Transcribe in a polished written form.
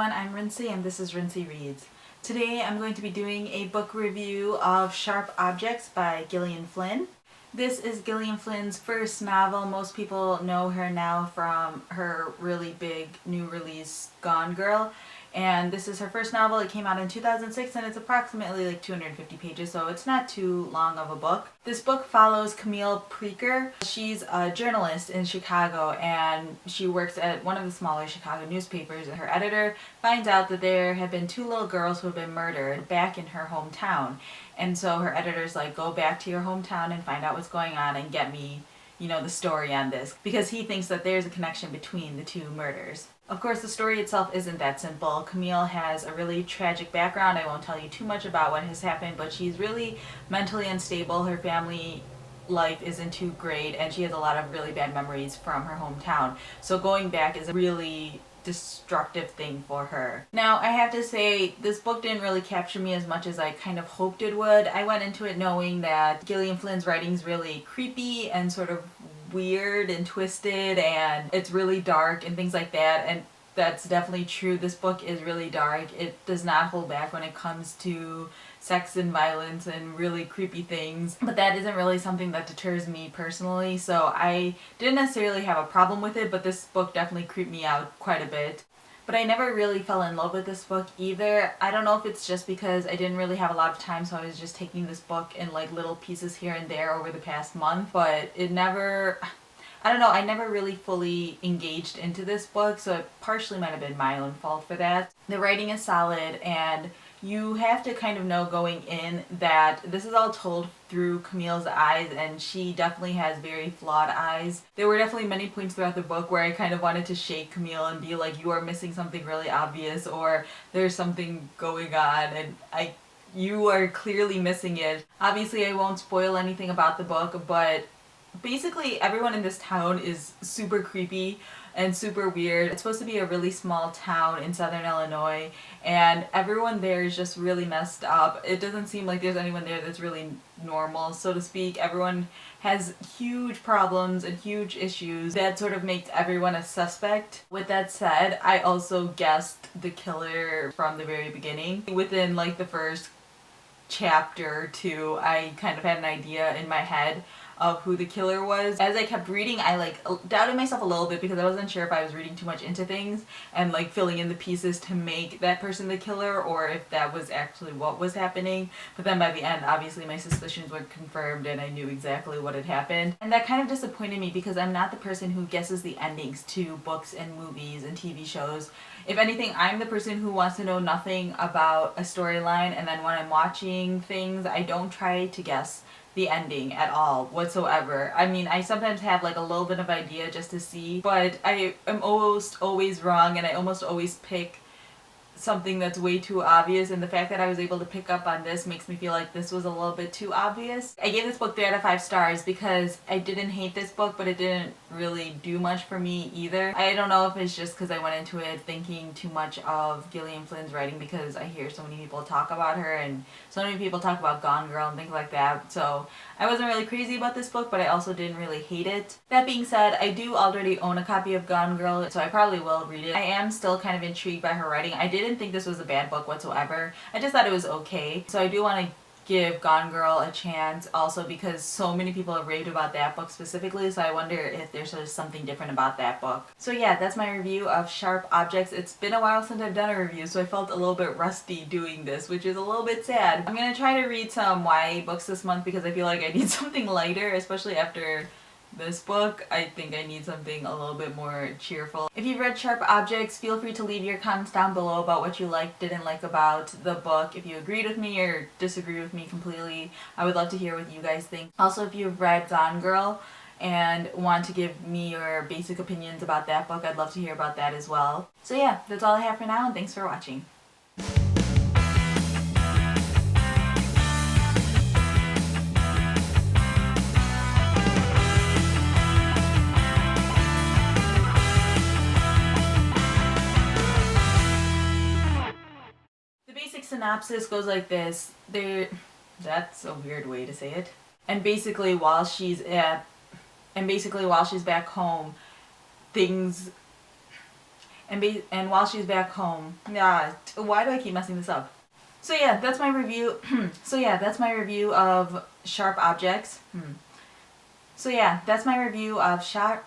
everyone, I'm Rincey and this is Rincey Reads. Today I'm going to be doing a book review of Sharp Objects by Gillian Flynn. This is Gillian Flynn's first novel. Most people know her now from her really big new release Gone Girl. And this is her first novel. It came out in 2006 and it's approximately like 250 pages, so it's not too long of a book. This book follows Camille Preaker. She's a journalist in Chicago and she works at one of the smaller Chicago newspapers. Her editor finds out that there have been two little girls who have been murdered back in her hometown. And so her editor's like, go back to your hometown and find out what's going on and get me, the story on this, because he thinks that there's a connection between the two murders. Of course, the story itself isn't that simple. Camille has a really tragic background. I won't tell you too much about what has happened, but she's really mentally unstable. Her family life isn't too great, and she has a lot of really bad memories from her hometown. So going back is a really destructive thing for her. Now, I have to say, this book didn't really capture me as much as I kind of hoped it would. I went into it knowing that Gillian Flynn's writing's really creepy and sort of weird and twisted, and it's really dark and things like that, and that's definitely true. This book is really dark. It does not hold back when it comes to sex and violence and really creepy things, but that isn't really something that deters me personally, so I didn't necessarily have a problem with it, but this book definitely creeped me out quite a bit. But I never really fell in love with this book either. I don't know if it's just because I didn't really have a lot of time, so I was just taking this book in like little pieces here and there over the past month, but it never, I don't know, I never really fully engaged into this book, so it partially might have been my own fault for that. The writing is solid, and you have to kind of know going in that this is all told through Camille's eyes, and she definitely has very flawed eyes. There were definitely many points throughout the book where I kind of wanted to shake Camille and be like, you are missing something really obvious, or there's something going on and you are clearly missing it. Obviously I won't spoil anything about the book, but basically everyone in this town is super creepy and super weird. It's supposed to be a really small town in southern Illinois, and everyone there is just really messed up. It doesn't seem like there's anyone there that's really normal, so to speak. Everyone has huge problems and huge issues that sort of makes everyone a suspect. With that said, I also guessed the killer from the very beginning. Within like the first chapter or two, I kind of had an idea in my head of who the killer was. As I kept reading, I doubted myself a little bit because I wasn't sure if I was reading too much into things and like filling in the pieces to make that person the killer, or if that was actually what was happening. But then by the end, obviously my suspicions were confirmed and I knew exactly what had happened. And that kind of disappointed me because I'm not the person who guesses the endings to books and movies and TV shows. If anything, I'm the person who wants to know nothing about a storyline, and then when I'm watching things, I don't try to guess the ending at all whatsoever. I mean, I sometimes have like a little bit of idea just to see, but I am almost always wrong, and I almost always pick something that's way too obvious, and the fact that I was able to pick up on this makes me feel like this was a little bit too obvious. I gave this book 3 out of 5 stars because I didn't hate this book, but it didn't really do much for me either. I don't know if it's just because I went into it thinking too much of Gillian Flynn's writing, because I hear so many people talk about her and so many people talk about Gone Girl and things like that, so I wasn't really crazy about this book, but I also didn't really hate it. That being said, I do already own a copy of Gone Girl, so I probably will read it. I am still kind of intrigued by her writing. I didn't think this was a bad book whatsoever. I just thought it was okay. So I do want to give Gone Girl a chance also because so many people have raved about that book specifically, so I wonder if there's just something different about that book. So yeah, that's my review of Sharp Objects. It's been a while since I've done a review, so I felt a little bit rusty doing this, which is a little bit sad. I'm gonna try to read some YA books this month because I feel like I need something lighter, especially after this book. I think I need something a little bit more cheerful. If you've read Sharp Objects, feel free to leave your comments down below about what you liked, didn't like about the book. If you agreed with me or disagree with me completely, I would love to hear what you guys think. Also, if you've read Gone Girl and want to give me your basic opinions about that book, I'd love to hear about that as well. So yeah, that's all I have for now, and thanks for watching. Synopsis goes like this. That's a weird way to say it. And basically while she's back home, things and while she's back home. Yeah, why do I keep messing this up? So yeah, that's my review. That's my review of Sharp Objects. So yeah, that's my review of Sharp